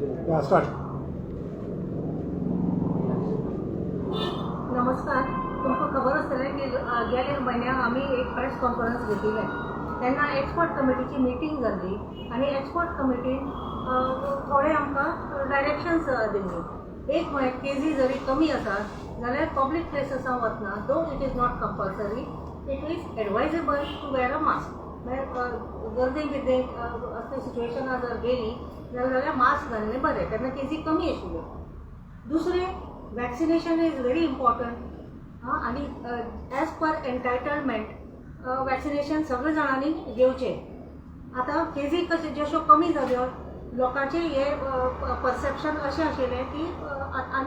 Start. नमस्कार. तुमकां खबर आसतलें की गेल्या म्हयन्याक आमी एक प्रेस कॉन्फरन्स घेतिल्लें. तेन्ना एक्सपर्ट कमिटीची मिटींग जाल्ली आनी एक्सपर्ट कमिटीन थोडे आमकां डायरेक्शन्स दिल्ली. एक म्हळ्यार केजी जरी कमी आसा जाल्यार पब्लीक प्लेसेसां वतना दो it is not compulsory, it is advisable to wear a mask. म्हळ्यार गर्देन बिर्देन असल्या सिच्युएशनां जर गेली जाल्यार मास्क घालणें बरें, तेन्ना केजी कमी आशिल्ल्यो. दुसरें, वॅक्सिनेशन इज व्हेरी इम्पॉर्टंट आनी एज पर एन्टायटलमेंट वॅक्सिनेशन सगळे जाणांनी घेवचें. आतां केजी कशें जश्यो कमी जाल्यो लोकांचें हें परसेप्शन अशें आशिल्लें की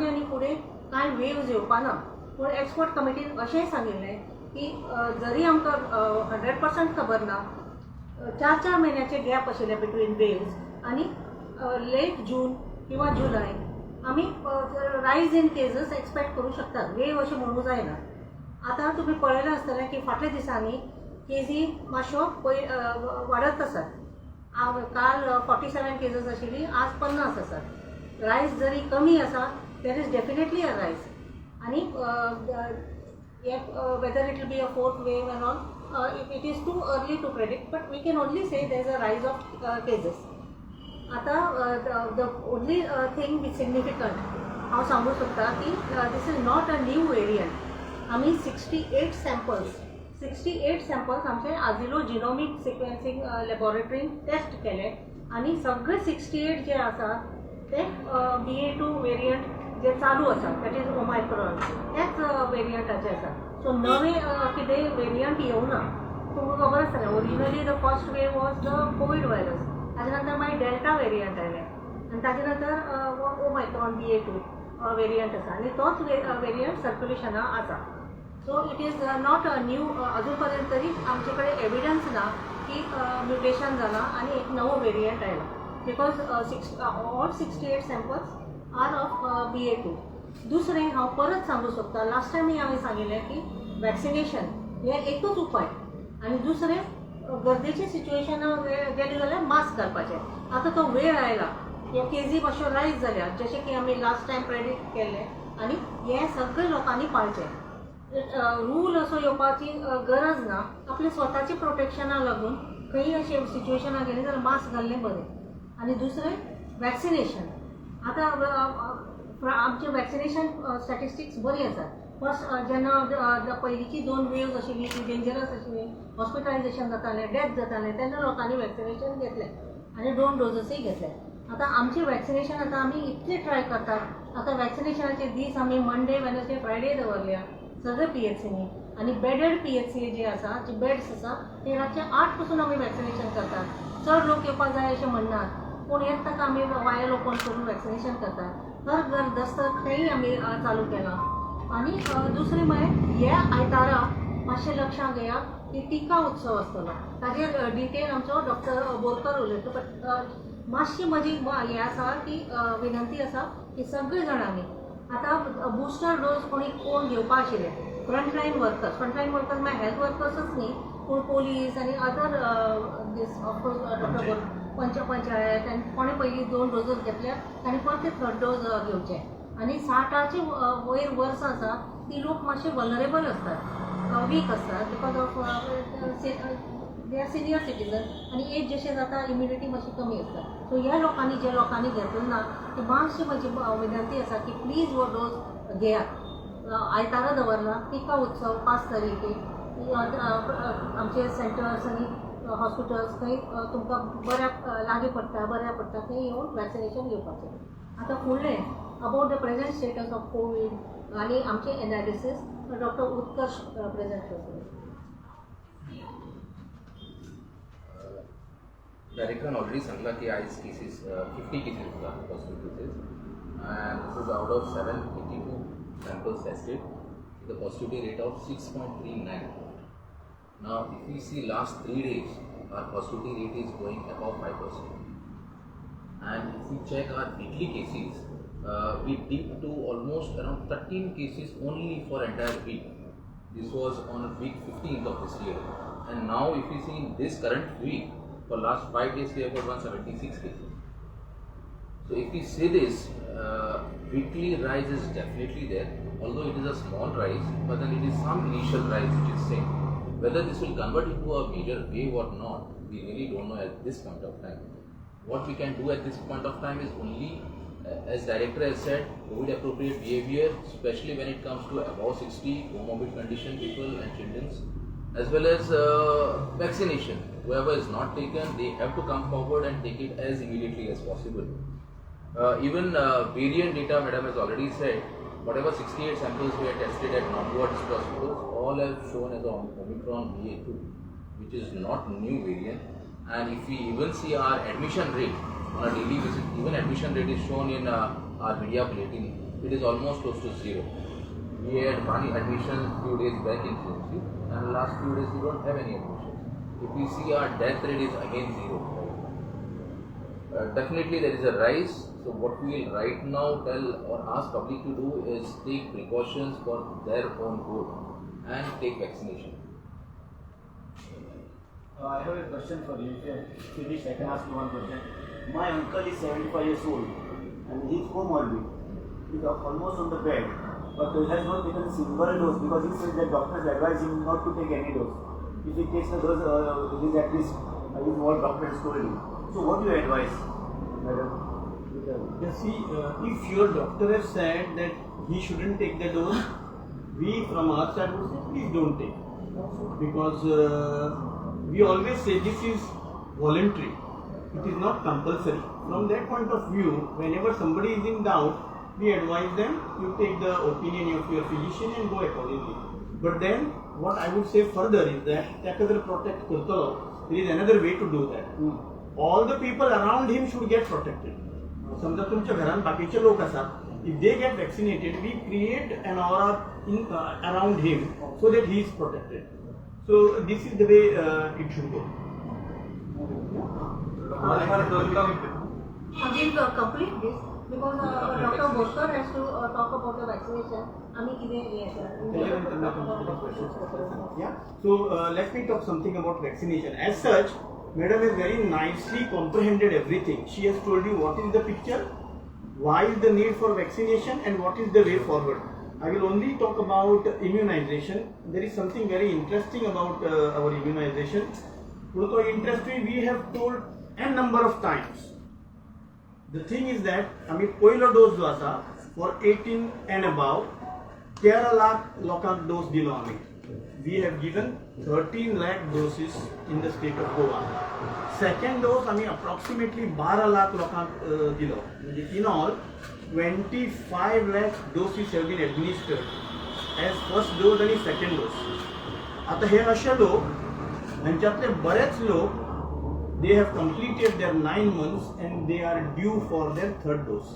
आनी फुडें कांय वेव्ज येवपाना. पूण एक्सपर्ट कमिटीन अशेंय सांगिल्लें की जरी आमकां 100% खबर ना, 4 म्हयन्याचे गॅप आशिल्ले बिटवीन वेव्ज आनी लेट जून किंवा जुलय आमी रायज इन केसीस एक्सपेक्ट करूं शकतात. वेव अशें म्हणूं जायना. आतां तुमी पळयलें आसतलें की फाटल्या दिसांनी केजी मातश्यो वाडत आसात. काल 47 केसीस आशिल्ली, आज 50 आसात. रायज जरी कमी आसा, देर इज डेफिनेटली अ रायज. आनी whether it will be a fourth wave and all, it is too early to predict, but we can only say there is a rise of cases. आता the only thing which significant हांव सांगू शकता की this is not a new variant. आमी 68 samples आमचे आजिलो जिनोमीक sequencing लॅबॉरेटरीन test केले आनी सगळे 68 जे आसा ते BA2 वेरियंट जे चालू आसा, दॅट इज ओमायक्रॉन, त्याच वेरियंटाचे आसा. सो नवे कितें वेरियंट येवना. तुमकां खबर आसतलें originally the first wave was the Covid virus. ताजे नंतर मागीर डेल्टा वेरियंट आयलें आनी ताजे नंतर ओमायक्रॉन BA2 वेरियंट आसा आनी तोच वेरियंट सर्क्युलेशना आसा. So it is not a new. अजून पर्यंत तरी आमचे कडेन एविडन्स ना की म्युटेशन जालां आनी एक नवो वेरियंट आयला, because all 68 samples are of BA2. दुसरें हांव परत सांगू शकता, लास्ट टायमी हांवें सांगिल्लें की वॅक्सिनेशन हें एकूच उपाय आनी दुसरें गर्देची सिच्युएशनां गेली जाल्यार मास्क घालपाचें. आतां तो वेळ आयला, ह्यो केजी मातश्यो रायज जाल्यात जशें की आमी लास्ट टायम प्रेडिक्ट केल्लें आनी हें सगळे लोकांनी पाळचें. रूल असो येवपाची गरज ना. आपल्या स्वताच्या प्रोटेक्शना लागून खंय अशें सिच्युएशनां गेली जाल्यार मास्क घालणें बरें. आनी दुसरें वॅक्सिनेशन. आतां आमचे वॅक्सिनेशन स्टॅटिस्टिक्स बरी आसात. फर्स्ट जेन्ना पयलींची 2 वेव्ज आशिल्ली ती डेंजरस आशिल्ली, हॉस्पिटलायजेशन जातालें, डेथ जातालें, तेन्ना लोकांनी वॅक्सिनेशन घेतलें आनी 2 डोजसूय घेतले. आतां आमचें वॅक्सिनेशन आतां आमी इतलें ट्राय करतात. आतां वॅक्सिनेशनाचे दीस आमी मंडे, वेनसडे, फ्रायडे दवरल्या सगळे PHCनी आनी बेडेड PHC जे आसा, जे बेड्स आसा ते रातचे 8 पासून आमी वॅक्सिनेशन करतात. चड लोक येवपाक जाय अशें म्हणनात, पूण येत ताका आमी वायल ओपन करून वॅक्सिनेशन करतात. घर दस्तक थंय आमी चालू केलां. आनी दुसरें म्हळ्यार ह्या आयतारा मातशें लक्षांत घेया की टिका उत्सव आसतलो. ताजेर डिटेल आमचो डॉक्टर बोरकर उलयतलो. बट मातशी म्हजी हें आसा की विनंती आसा की सगळे जाणांनी आतां बुस्टर डोस कोण घेवपा आशिल्ले, फ्रंटलायन वर्कर्स म्हळ्यार हेल्थ वर्कर्सच न्ही, पूण पोलीस आनी अदर दीस ऑफकोर्स डॉक्टर पंचायत आनी कोणें पयलीं 2 डोजस घेतल्या तांणी परत ते 3rd डोज घेवचे. आनी 60चे वयर वर्सां आसा ती लोक मातशे वलरेबल आसतात, वीक आसतात, because of they are senior citizen आनी एज जशें जाता इम्युनिटी मातशी कमी आसता. सो ह्या लोकांनी जे लोकांनी घेतलें ना ती मातशी म्हजी विनंती आसा की प्लीज हो डोस घेयात. आयतारा दवरला टिका उत्सव 5 तारीख आमचे सेंटर्स आनी हॉस्पिटल्स खंय तुमकां लागीं पडटा बऱ्या पडटा थंय येवन वॅक्सिनेशन घेवपाचें. आतां फुडलें about the present status of Covid आनी आमचे एनालिसीस डॉक्टर उत्कर्श प्रेझेंट करतले. डायरेक्टरान ऑलरेडी सांगला की आयज केसीस 50 केसीस आसा positive cases and this is out of 782 samples tested the positivity rate of 6.39. Now, if we see last 3 days, our positivity rate is going above 5%. And if we check our weekly cases, we dipped to almost around 13 cases only for entire week. This was on week 15th of this year. And now, if we see in this current week, for last 5 days, we have got 176 cases. So if we say this, weekly rise is definitely there, although it is a small rise, but then it is some initial rise which is same. Whether this will convert into a major wave or not, we really don't know at this point of time. What we can do at this point of time is only, as director has said, COVID appropriate behavior, especially when it comes to above 60 comorbid condition people and children, as well as vaccination. Whoever is not taken, they have to come forward and take it as immediately as possible. Even variant data, madam has already said, whatever 68 samples we have tested at non-ward hospitals, all have shown as Omicron BA2, which is not new variant. And if we even see our admission rate on a daily basis, even admission rate is shown in our media bulletin, it is almost close to zero. We had one admission few days back in CMC, and last few days we don't have any admissions. If we see our death rate is again zero. Definitely there is a rise. So what we will right now tell or ask public to do is take precautions for their own good and take vaccination. I have a question for you. If you finish, I can ask you one question. My uncle is 75 years old and he is comorbid. He is almost on the bed, but he has not taken a single dose because he says that doctors advise him not to take any dose. If he takes the dose, he is at risk. Is what doctor has told him. So what do you advise, madam? You see, if your doctor has said that he shouldn't take the dose, we from our side would say please don't take, because we always say this is voluntary, it is not compulsory. From that point of view, whenever somebody is in doubt, we advise them you take the opinion of your physician and go accordingly. But then what I would say further is that protect करतो, there is another way to do that. All the people around him should get protected. समजा तुमच्या घरात बाकीचे लोक असतात, if they get vaccinated, we create an aura around him so that he is protected. So this is the way it should go. Again, to complete this, because Dr. Borkar has to talk about the vaccination. Yeah. So let me talk something about vaccination. As such, Madam has very nicely comprehended everything. She has told you what is the picture, why is the need for vaccination, and what is the way forward. I will only talk about immunization. There is something very interesting about our immunization. Interesting, we have told n number of times. The thing is that, पहिला dose जो असा for 18 and above, 13 lakh लोकांक dose दिलो आम्ही. We have given 13 lakh doses in the state of Goa. Second dose आम्ही approximately 12 lakh लोकांक दिलो. In all, 25 lakh doses have been administered as first dose and second dose. आता हे असे लोक, यांच्यातले बरेच लोक, they have completed their 9 months and they are due for their third dose.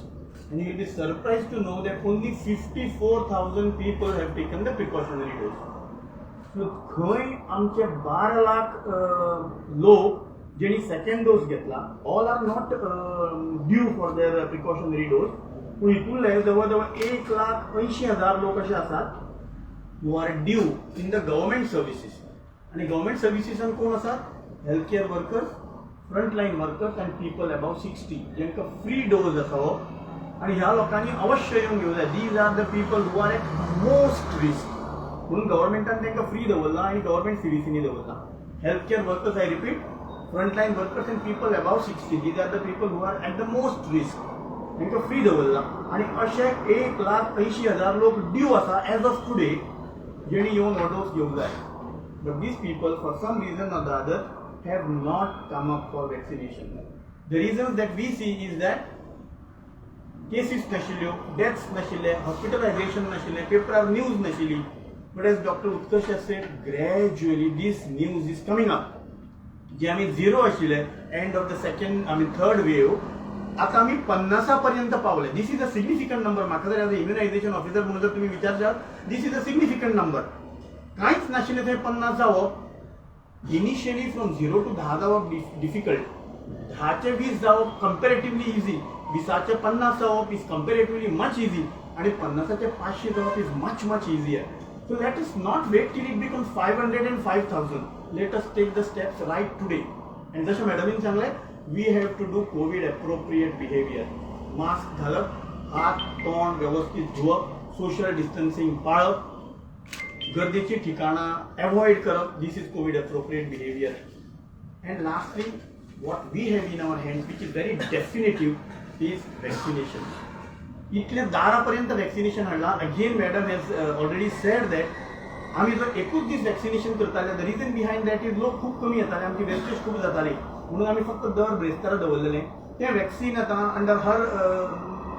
And you will be surprised to know that only 54,000 people have taken the precautionary dose. So, खंय आमचे 12 लाख लोक जेणी second dose घेतला, all are not due for their precautionary dose. पण हितूंतले जवळजवळ 1,80,000 लोक असे असतात who are due in the government services. आणि government services कोण असतात? Healthcare workers, frontline workers and people above 60 ज्यांका free dose असावो आणि ह्या लोकांनी अवश्य येऊन घेवूं जाय. These are the people who are at most risk. म्हणून गव्हर्नमेंटान तांकां फ्री दवरला आणि गव्हर्नमेंट सीडीसीनी दवरला. Healthcare workers, I repeat, frontline workers and people above 60, these are the people who are at the most risk. तांकां फ्री दवरला आणि अशे 1,80,000 लोक ड्यू आसा एज ऑफ टुडे जेणी येऊन हो डोस घेवंक जाय. But these people, for some reason or the other, have not come up for vaccination. The reasons that we see is that cases नाशिल्ल्यो, deaths नाशिल्ले, hospitalization नाशिल्ले, paper news नाशिल्ली. But as Dr. Utkarsh has said, gradually this news is coming up. जे आम्ही zero आशिल्ले, end of the third wave, आता आम्ही 50 पर्यंत Pawle. This is a significant number. म्हाका जर as a immunization officer म्हणून जर तुम्ही विचारशात, this is a significant number. कांयच नाशिल्ले थंय 50 जावप. Initially from 0 to 10 जावप difficult. 10 चे 20 जावप comparatively easy. 20 चे 50 जावप is comparatively much easy. आणि 50 चे 500 जावप is much easier. So let us not wait till it becomes 500 and 5,000. Let us take the steps right today. And जसं मॅडमने सांगले, we have to do COVID appropriate behavior. Mask घालप, हात तोंड व्यवस्थित धुवप, social distancing पाळप, गर्दीची ठिकाणं अवॉइड करप. This is Covid appropriate behaviour. And lastly what we have in our hands which is very definitive is vaccination. इतल्या दारापर्यंत vaccination हाडला. Again madam has already said that आम्ही जर एकूच दीस वॅक्सिनेशन करताले, the region behind that is लोक खूप कमी येताले, आमची वेस्टेज खूप जाताली, म्हणून आम्ही फक्त दर ब्रेस्तारा दवरलेले. ते वॅक्सिन आता अंडर हर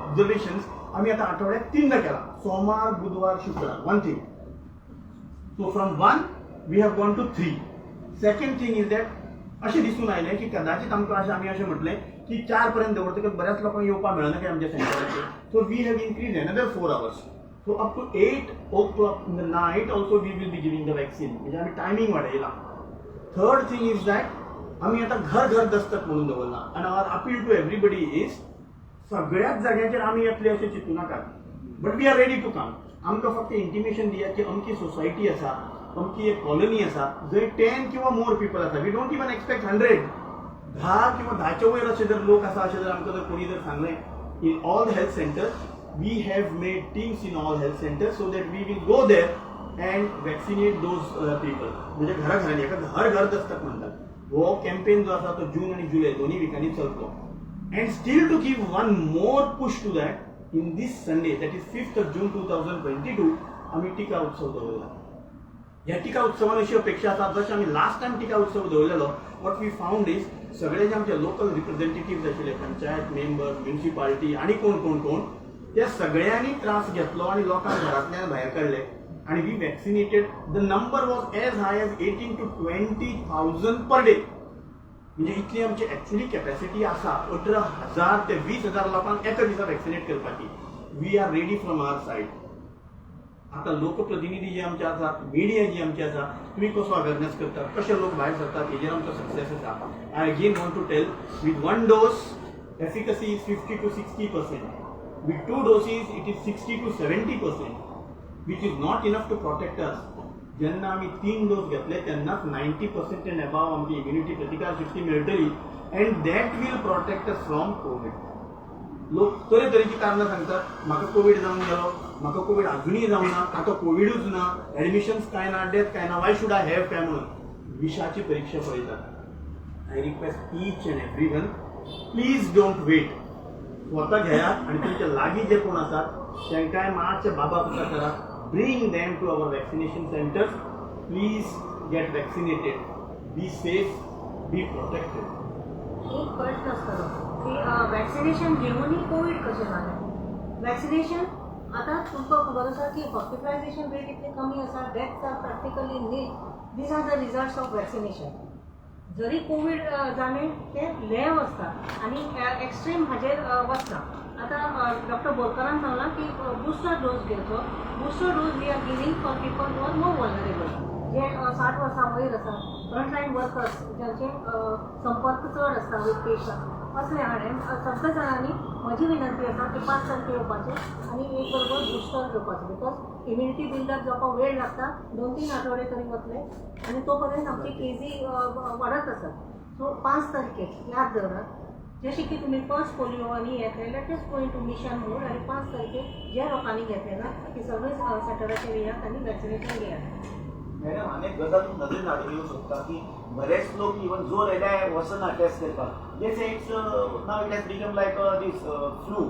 ऑब्झर्वेशन्स आम्ही आता आठवड्यात 3दा केला, सोमार, बुधवार, शुक्रार, 1 thing. So from 1 we have gone to 3. Second thing is that अशें दिसून आयलें की कदाचित आमकां अशें आमी अशें म्हटलें की 4 पर्यंत दवरतकच बऱ्याच लोकांक येवपाक मेळना की आमच्या सेंटराचेर. So we have increase another 4 hours. So up to 8 o'clock in the night also we will be giving the vaccine. म्हणजे आमी टायमींग वाडयला. थर्ड थिंग इज दॅट आमी आतां घर घर दस्तक म्हणून दवरला. आनी our appeal to everybody is सगळ्याच जाग्यांचेर आमी येतले अशें चिंतू नाकात, but we are ready to come. आमकां फक्त इंटिमेशन दियात की अमकी सोसायटी आसा, अमकी एक कॉलनी आसा जंय 10 किंवा मोर पीपल आसा. We don't even expect 100. 10 किंवा 10च्या वयर अशे जर लोक आसा अशें जर आमकां जर कोणी जर सांगलें in all health center, we have made teams in all health center so that we will go there and vaccinate those people. म्हणजे घराघरांनी एका घर घर दस्तक म्हणटात. हो कॅम्पेन जो आसा तो जून आणि जुलै दोन्ही विकांनी चलतलो. And still to give one more push to that, in this Sunday that is 5th June 2022 आम्ही टिका उत्सव दवरला. ह्या टिका उत्सवान अशी अपेक्षा आसा जशें आमी लास्ट टायम टिका उत्सव दवरलेलो, वॉट वी फावंड इज सगळे जे आमचे लोकल रिप्रेझेंटेटिव्ह आशिल्ले, पंचायत मेंबर्स, म्युनिसिपालिटी आणि कोण त्या सगळ्यांनी त्रास घेतलो आणि लोकांक घरांतल्यान भायर काडले. आणि we vaccinated. The number was as high as 18 to 20,000 per day. म्हणजे इतली आमची एक्चुअली कॅपॅसिटी आसा 18,000 ते 20,000 लोकांक एका दिसा वॅक्सिनेट करपाची. We are ready from our side. आता लोकप्रतिनिधी जे आमचे आसात, मिडिया जी आमची आसा, तुम्ही कसो अवेअरनेस करतात, कशे लोक भायर सरतात, हेजेर आमचो सक्सेस आसा. I again want to tell, with 1 dose efficacy is 50 to 60%. With 2 doses it is 60 to 70%, which is not enough to protect us. जेन्ना आमी 3 डोस घेतले तेन्नाच 90% एंड अबाव आमची इम्युनिटी प्रतिकार शक्ती मेळटली, and that will protect us from Covid. लोक तरेतरेची कारणां सांगतात, म्हाका कोविड जावन गेलो, म्हाका कोविड अजूनही जावना, आता कोविडूच ना, ऍडमिशन्स काय ना, डेथ काय ना, वाय शुड आय हॅव काय म्हणून विशाची परीक्षा पळयतात. I request each and every one, please don't wait. स्वता घेयात आणि तुमच्या लागीं जे कोण आसात तांकांय मातशें बाबा पुता करा. Bring them to our vaccination centres. Please get vaccinated. Be safe, be protected. एक प्रश्न असतो की वॅक्सिनेशन घेऊनही कोविड कशें जालें? वॅक्सिनेशन आता तुमकां खबर आसा की हॉस्पिटलायझेशन रेट इतली कमी आसा, deaths are practically nil. These are the results of vaccination. जरी कोविड जालें ते लेव आसता आणि एक्स्ट्रीम हाजेर वचना. आता डॉक्टर बोरकारान सांगलां की बुस्टर डोस घेवचो. Booster dose we are giving for people who are more vulnerable, जे 60 वर्सां वयर आसा, फ्रंटलायन वर्कर्स ज्यांचे संपर्क चड आसता विथ पेशंट, असले हांवें सगळ्या जाणांनी म्हजी विनंती आसा की 5 तारखे येवपाचें आणि एक बरोबर बुस्टर घेवपाचो. बिकॉज इम्युनिटी बिल्डअप जावपाक वेळ लागता, 2-3 आठवडे तरी वतले आणि तोपर्यंत आमची केजी वाडत आसात. सो 5 तारखेक याद दवरात. जशें की तुमी फर्स्ट पोलिओ आनी येतले, let us going to mission mode. आणि 5 तारखेक ज्या लोकांनी घेतले ना ती सगळे सेंटराचेर येयात आणि वॅक्सिनेशन घेयात. मॅडम आनीक गजाल नदरेन हाडून येवंक सोदता की बरेच लोक इवन जोर येयल्यार वचना टेस्ट करपाक. They say it's now it has become like this flu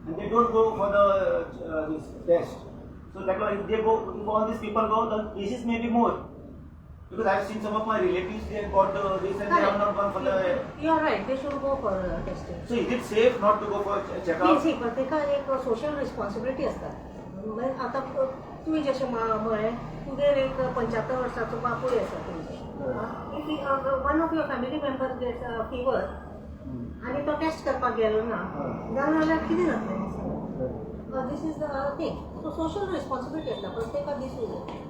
and they don't go for the this test. So like if they go, if all this people go, the cases may be more. Because I have seen some of my relatives, they have got this and they have not gone for the... You are right, they should go for testing. So is it safe not to go for check-up? See, प्रत्येकाक एक social responsibility आसता. आता तुमी जशें म्हळें, तुगेर एक 75 वर्साचो बापूय आसा तुमचो. If one of your family members gets fever आनी तो टेस्ट करपाक गेलो ना जाल्यार कितें जातलें? This is the thing. So social responsibility आसता, प्रत्येकाक दिसूं जाय.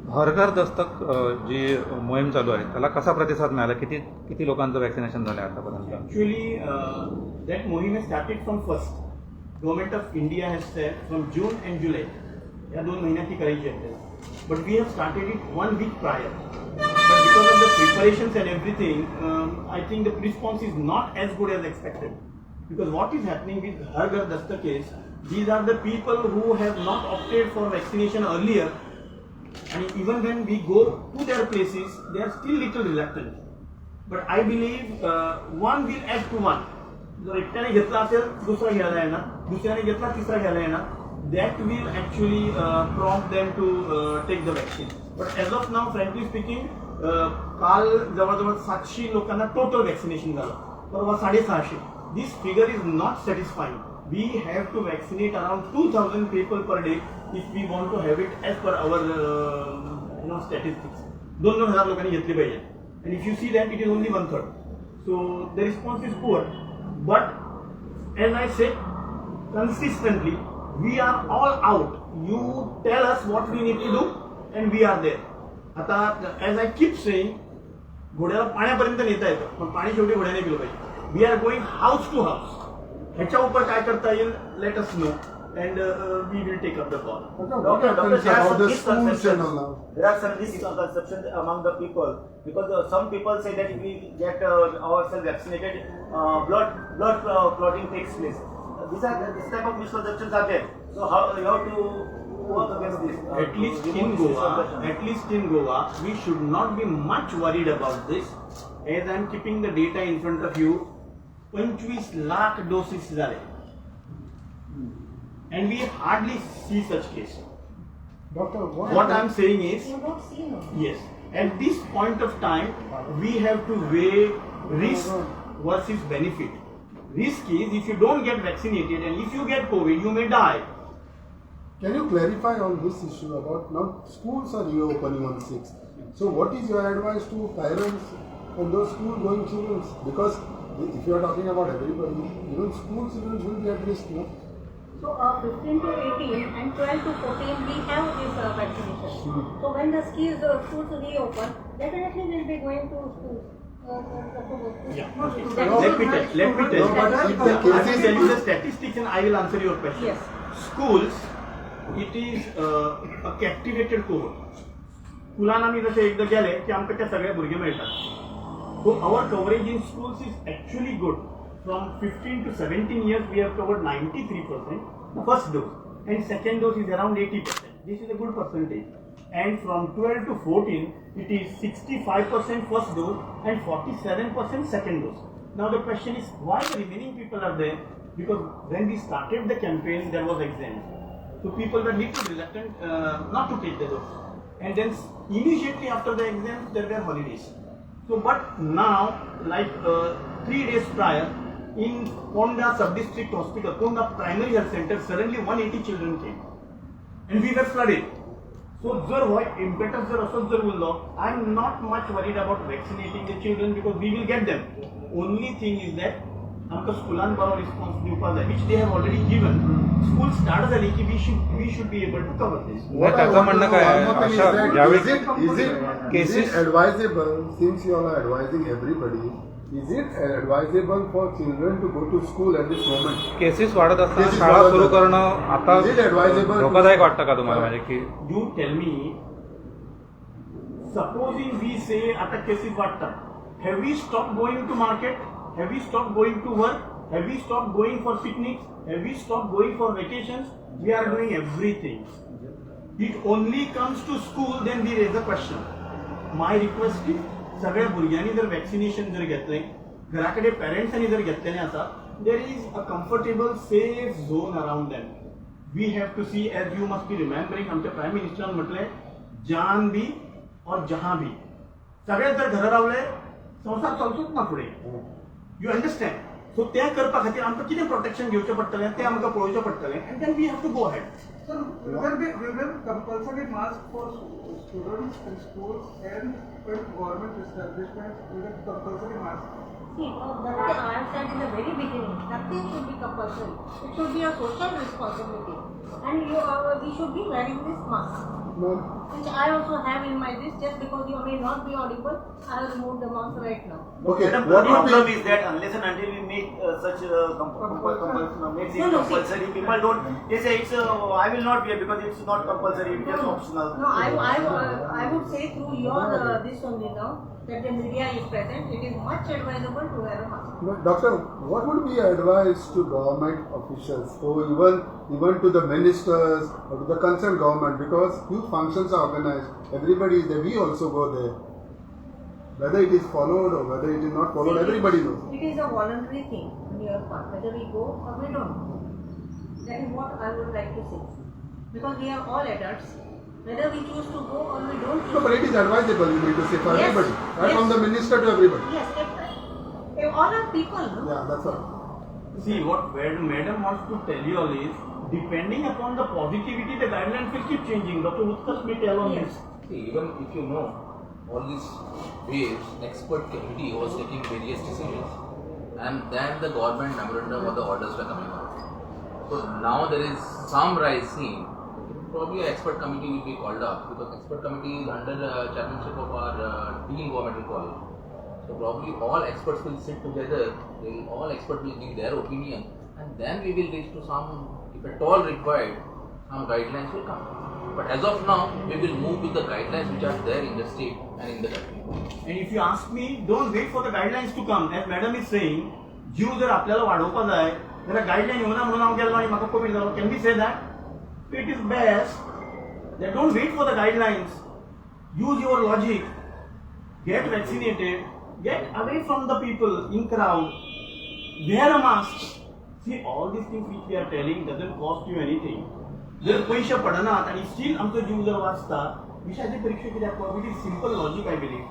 घर घर दस्तक जी मोहीम चालू आहे त्याला कसा प्रतिसाद मिळाला? किती लोकांचं वॅक्सिनेशन झालं आतापर्यंत? Actually, that मोहीम has started from first. Government of India has said from June and July. या 2 महिन्यात ती करायची आहे. But we have started it 1 week prior. But because of the preparations and everything, I think the response is not as good as expected. Because what is happening with Har Ghar Dastak is, these are the people who have not opted for vaccination earlier, and even when we go to their places, they are still little reluctant. But I believe one will add to one. जर एकट्याने घेतला असेल दुसरा घ्यायला येणार, दुसऱ्याने घेतला तिसरा घ्यायला येणार, that will actually prompt them to take the vaccine. But as of now, frankly speaking, काल जवळजवळ 700 लोकांना टोटल वॅक्सिनेशन झालं, परवा 650. This figure is not satisfying. We have to vaccinate around 2,000 people per day if we want to have it as per our statistics. 2,000 लोकांनी घेतली पाहिजे. And if you see that, it is only 1/3. So the response is poor. But as I said consistently, we are all out. You tell us what we need to do and we are there. आता as I keep saying, घोड्याला पाण्यापर्यंत नेता येतं, पण पाणी शेवटी घोड्याने पिलं पाहिजे. We are going house to house. ह्याच्या उपर काय करता येईल, let us know and we will take up the call. Doctor, there are some misconceptions among the people, because some people say that if we get ourselves vaccinated, blood clotting takes place. This type of misconceptions are there. So how you have to work against this? At least in Goa, we should not be much worried about this. As I am keeping the data in front of you, 25 lakh doses झाले. And we hardly see such cases. Doctor, What I am saying is, You don't see no. yes, at this point of time, we have to weigh risk versus benefit. Risk is if you don't get vaccinated and if you get COVID, you may die. can you clarify on this issue about now schools are reopening on 6th. So what is your advice to parents and those school going children? Because if you are talking about everybody, even school children will be at risk, no? So 15 to 18 and 12 to 14 we have this vaccination. So when the schools reopen, definitely we'll be going to schools. Yeah. Okay. Let me tell No, you. but I if the will cases- tell you the statistics and I will answer your question. Yes. Schools, it is a captivated cohort. स्कूलान आम्ही जसे एकदा गेले की आमकां ते सगळे भुरगे मेळटात. So our coverage in schools is actually good. From 15 to 17 years, we have covered 93% first dose, and second dose is around 80%. This is a good percentage. And from 12 to 14, it is 65% first dose and 47% second dose. Now the question is, why the remaining people are there? Because when we started the campaign, there was exams. So people were little reluctant not to take the dose. And then immediately after the exams, there were holidays. So, but now, like 3 days prior, in Ponda Sub-District Hospital, Ponda Primary Health Center, suddenly 180 children came. And we were flooded. So, impetus I am not much worried about vaccinating the children because we will get them. Only thing is that आमकां स्कुलान बरो response दिवपाक जाय, which they have already given. School start जाली की we should be able to cover this. त्याचं म्हणणं काय आहे, अशा ज्यावेळी Is it advisable, since you all are advising everybody, is it advisable for children to go to school at this moment? Cases वाढत असताना शाळा सुरू करणं आता Is it advisable? धोकादायक वाटतं का तुम्हाला? म्हणजे की You tell me, supposing we say आता केसेस वाढतात, have we stopped going to market? Have we stopped going to work? Have we stopped going for picnics? Have we stopped going for vacations? We are doing everything. It only comes to school, then we raise the question. My request is, सगळ्या भुरग्यांनी जर vaccination जर घेतलें, घराकडे पेरेंट्सांनी जर घेतलेलें आसा, there is a comfortable, safe zone around them. We have to see, as you must be remembering, आमच्या prime मिनिस्टरान म्हटलें, जान भी और जहां भी. सगळे जर घरा रावले, संसार चलतोच ना फुडें. You understand? So त्या करपा खातीर आमकां कितें प्रोटेक्शन घेवचें पडटलें तें आमकां पळोवचें पडटलें, and then we have to go ahead. Sir, will there compulsory mask for students in schools and in government establishments? Will there compulsory mask? See, nothing, I have said in the very beginning, nothing should be compulsory. It should be a social responsibility. And we should be wearing this mask. No. Which I also have in my list, just because you may not be audible, I have removed the mask right now. Okay, Madam, what the would problem be... is that unless and until we make such makes it No, no, see. compulsory, people don't. They say it's I will not wear because it's not compulsory, it's just optional. No, I would say through your this only now, that the media is present, it is much advisable to wear a mask. No, Doctor, what would be your advice to government officials, or even to the ministers or to the concerned government, because huge functions are organized, everybody is there, we also go there. Whether it is followed or whether it is not followed, everybody knows. It is a voluntary thing on your part, whether we go or we don't go. That is what I would like to say. Because we are all adults, whether we choose to go or we don't choose. No, but it is advisable, you mean to say, for Yes, everybody, right yes. from the minister to everybody. Yes, if all are people, no? Yeah, that's all. See, what Madam wants to tell you all is, depending upon the positivity, the guidelines will keep changing. Dr. Utkarsh may tell on Yes. this. See, even if you know, all these ways, expert committee was taking various decisions, and then the government memorandum or the orders were coming out. So now there is some rise seen. Probably an expert committee will be called up, because expert committee is under the chairmanship of our Dean Governmental College. So probably all experts will sit together, all experts will give their opinion, and then we will reach to some, if at all required, some guidelines will come. But as of now, we will move with the guidelines which are there in the state and in the country. And if you ask me, don't wait for the guidelines to come. As Madam is saying, जीव जर आपल्याला वाढवपा जाय जाल्यार guideline येवना म्हणून हांव गेलो आनी म्हाका कोवीड जालो. Can we say that? It is best that don't wait for the guidelines. Use your logic. Get vaccinated. Get away from the people in crowd. Wear a mask. See, all these things which we are telling doesn't cost you anything. जर पैसे पडनात आणि steel आमचो जीव जर वाचता, विषयाची परीक्षा कित्याक it is simple logic I believe.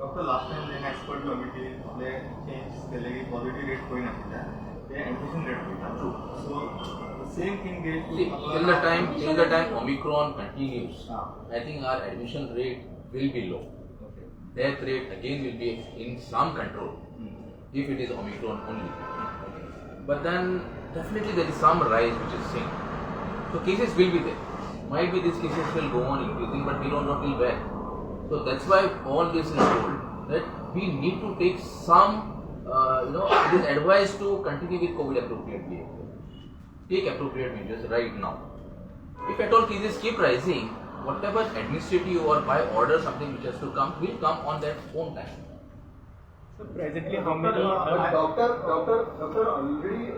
Doctor, last time an expert committee they changed the positive rate going up there. The admission rate going up. So the same thing they See, till the time Omicron continues, I think our admission rate will be low. Okay. Death rate again will be in some control if it is Omicron only. But then definitely there is some rise which is seen. So cases will be there. Might be these cases will go on increasing, but we don't know till when. So that's why all this is told that we need to take some, it is advised to continue with COVID appropriate behavior. Take appropriate measures right now. If at all cases keep rising, whatever administrative or by order something which has to come will come on their own time. So presently, how many? Doctor, already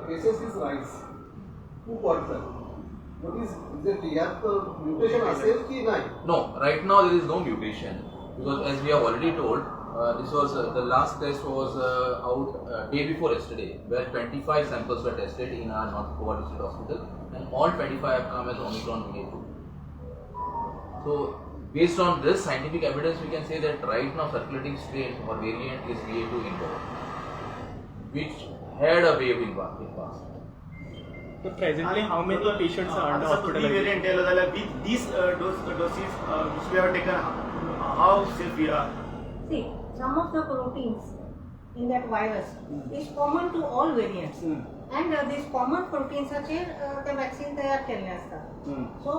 cases is rise. 2%. What is it? Mutation असेल की नाही? No, right now there is no mutation, because as we have already told, this was the last test was out day before yesterday, where 25 samples were tested in our North Goa District Hospital, and all 25 have come as Omicron BA2. So based on this scientific evidence, we can say that right now circulating strain or variant is BA2 in Goa, which had a wave in past. So presently, how many patients are under hospitalization? Variant tell that with these doses which we have taken, how safe we are. See, some of the proteins in that virus is common to all variants. And these common proteins त्या vaccine तयार केल्ले असतात. So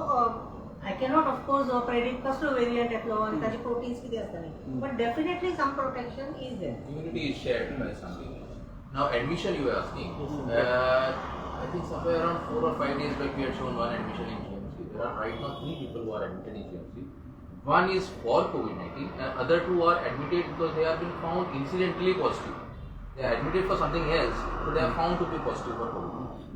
I cannot of course predict कसलो variant येतलो आणि ताची proteins किती असतली. But definitely some protection is there. Immunity is shared by something. Now admission you were asking. I think somewhere around 4 or 5 days back we had shown one admission in GMC. There are right now 3 people who are admitted in GMC. One is for COVID-19 and other 2 are admitted because they have been found incidentally positive. They are admitted for something else, but they are found to be positive for COVID-19.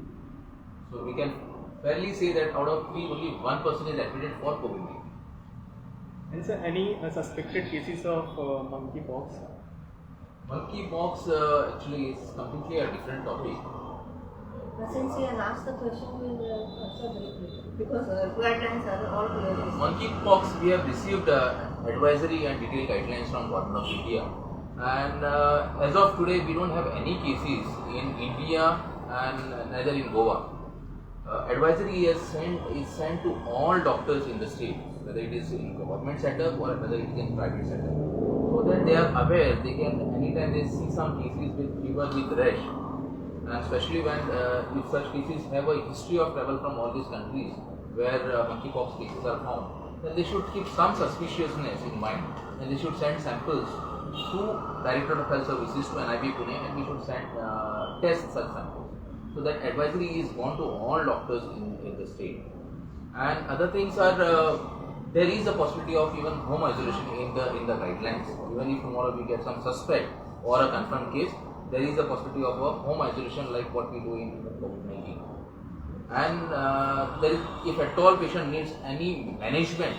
So we can fairly say that out of 3, only 1 person is admitted for COVID-19. And sir, any suspected cases of monkeypox? Monkeypox actually is completely a different topic. But since he has asked the question, we will answer briefly because guidelines are all clear. Monkeypox, we have received advisory and detailed guidelines from Government of India, and as of today, we don't have any cases in India and neither in Goa. Advisory is sent to all doctors in the state, whether it is in government setup or whether it is in private setup, so that they are aware. They can anytime they see some cases with fever with rash. And especially when if such cases have a history of travel from all these countries where monkeypox cases are found, then they should keep some suspiciousness in mind, and they should send samples to Directorate of Health Services to NIB Pune, and we should send test such samples. So that advisory is gone to all doctors in the state. And other things are there is a possibility of even home isolation in the guidelines. Even if tomorrow we get some suspect or a confirmed case, there is a possibility of a home isolation like what we do in COVID-19. And there is, if at all patient needs any management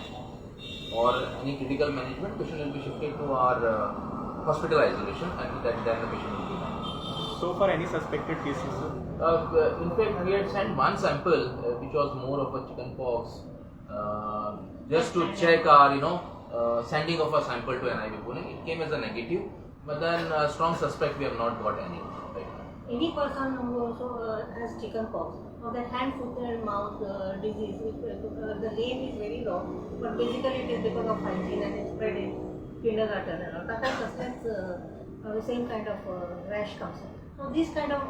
or any critical management, patient will be shifted to our hospital isolation, and then the patient will be managed. So far, any suspected cases, sir? In fact, we had sent one sample which was more of a chicken pox, just to check our sending of a sample to NIV Pune. It came as a negative, but then strong suspect we have not got any right now. Any person who also has chicken pox or the hand, foot and mouth disease, the name is very long, but basically it is because of hygiene and it's spread in kindergarten and all. That suspects the same kind of rash comes in. So these kind of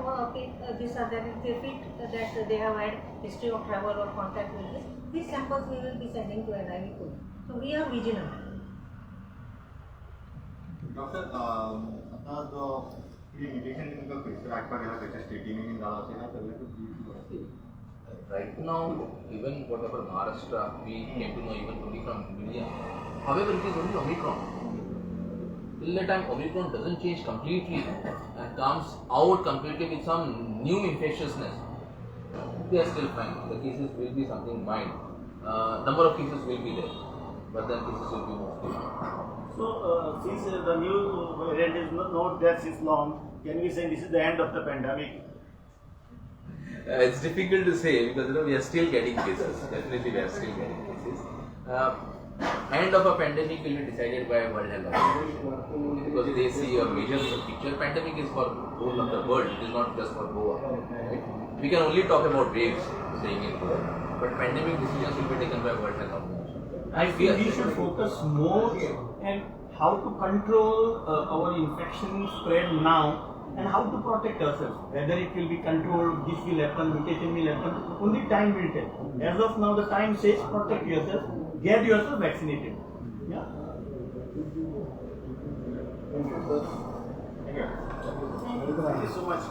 these are that if they fit that they have had history of travel or contact with this, these samples we will be sending to NIV Pune. So we are vigilant. Doctor आता जो limitation तुमकां खंयसर हाडपाक गेला खंयच्या स्टेटीन been जालो अशें ना सगळें Right now, even whatever Maharashtra, we came to know even only from media. However, it is only Omicron. Till the time Omicron doesn't change completely and comes out completely with some new infectiousness, they are still fine. The cases will be something mild. Number of cases will be there, but then cases will be mostly. So, since the new variant is not that since long, can we say this is the end of the pandemic? It's difficult to say because we are still getting cases. Definitely, we are still getting cases. End of a pandemic will be decided by World Health Organization because they see a major picture. Pandemic is for whole of the world. It is not just for Goa. Right? We can only talk about waves, saying it here, but pandemic decisions will be taken by World Health Organization. I feel we should focus more on how to control our infection spread now and how to protect ourselves. Whether it will be controlled, this will happen, mutation will happen, only time will tell. As of now, the time says protect yourself, get yourself vaccinated. Yeah. Thank you so much.